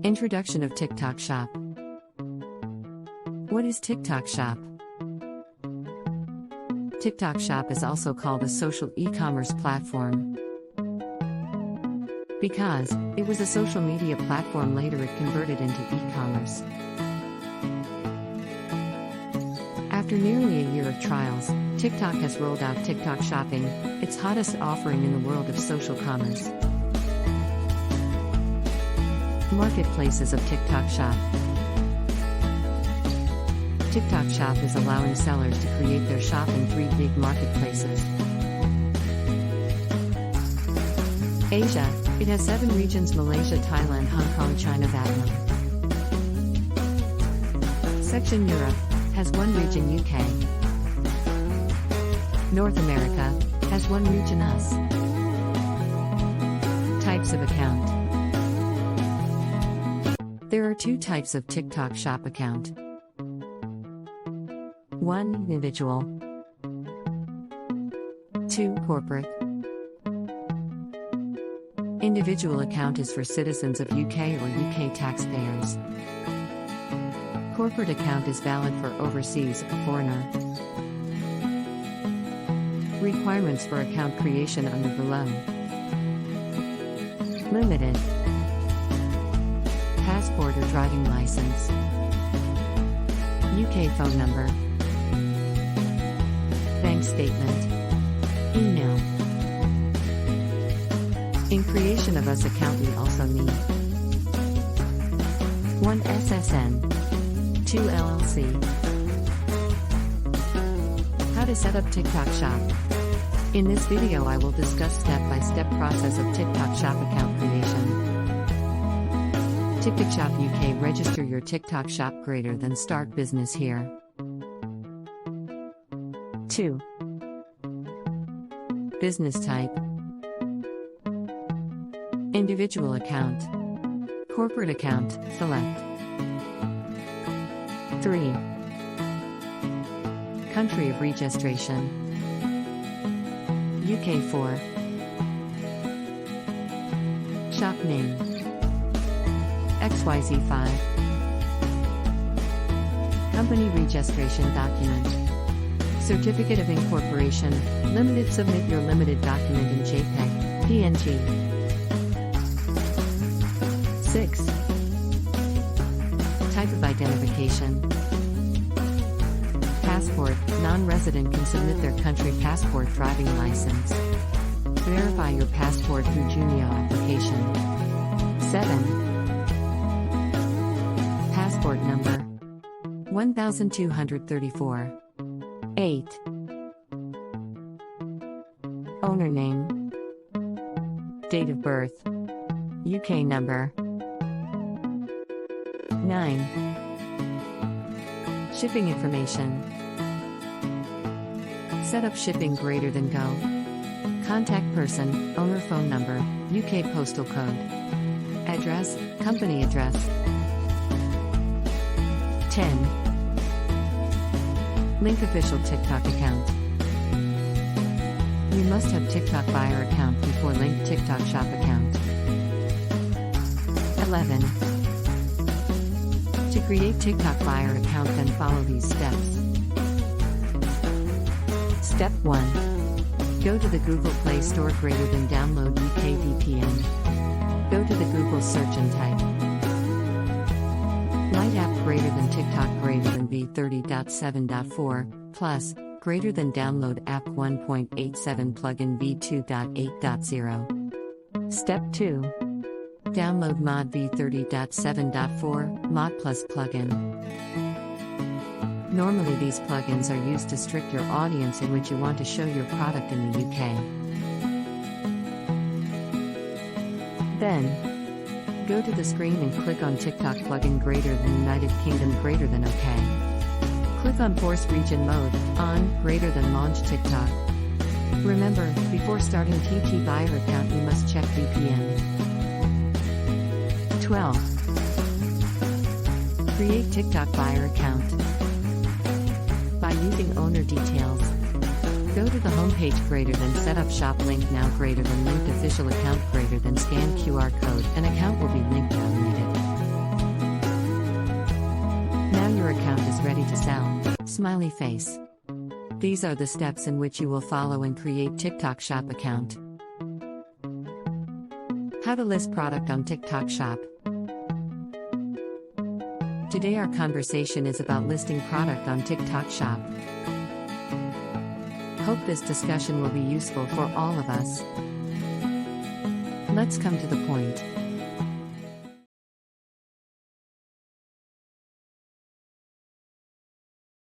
Introduction of TikTok Shop. What is TikTok Shop? TikTok Shop is also called a social e-commerce platform. Because it was a social media platform, later it converted into e-commerce. After nearly a year of trials, TikTok has rolled out TikTok Shopping, its hottest offering in the world of social commerce. Marketplaces of TikTok Shop. TikTok Shop is allowing sellers to create their shop in 3 big marketplaces. Asia, it has 7 regions: Malaysia, Thailand, Hong Kong, China, Vietnam. Section Europe has 1 region, UK. North America has 1 region, US. Types of account. There are 2 types of TikTok Shop account. 1. Individual. 2. Corporate. Individual account is for citizens of UK or UK taxpayers. Corporate account is valid for overseas or foreigner. Requirements for account creation under below. Limited. Passport or driving license. UK phone number. Bank statement. Email. In creation of US account we also need 1 SSN, 2 LLC. How to set up TikTok Shop. In this video I will discuss step-by-step process of TikTok Shop account creation. TikTok Shop UK. Register your TikTok Shop greater than start business here. 2. Business type. Individual account. Corporate account, select. 3. Country of registration. UK 4. Shop name. XYZ 5. Company registration document. Certificate of incorporation, limited. Submit your limited document in JPEG, PNG. 6. Type of identification. Passport. Non-resident can submit their country passport, driving license. Verify your passport through Junio application. 7. Passport number 1234. 8. Owner name. Date of birth. UK number. 9. Shipping information. Set up shipping greater than go. Contact person, owner phone number, UK postal code. Address, company address. 10. Link official TikTok account. You must have TikTok buyer account before link TikTok Shop account. 11. To create TikTok buyer account, then follow these steps. Step 1. Go to the Google Play Store greater than download UK VPN. Go to the Google search and type Light app greater than TikTok greater than v30.7.4 plus greater than download app 1.87 plugin v2.8.0. Step 2. Download mod v30.7.4 mod plus plugin. Normally these plugins are used to restrict your audience in which you want to show your product in the UK. Then, go to the screen and click on TikTok plugin greater than United Kingdom greater than OK. Click on Force Region Mode, on, greater than Launch TikTok. Remember, before starting TT buyer account you must check VPN. 12. Create TikTok buyer account. By using owner details. Go to the homepage greater than setup shop link now greater than linked official account greater than scan QR code. An account will be linked now needed. to sell. Smiley face. These are the steps in which you will follow and create TikTok Shop account. How to list product on TikTok Shop. Today our conversation is about listing product on TikTok Shop. Hope this discussion will be useful for all of us. Let's come to the point.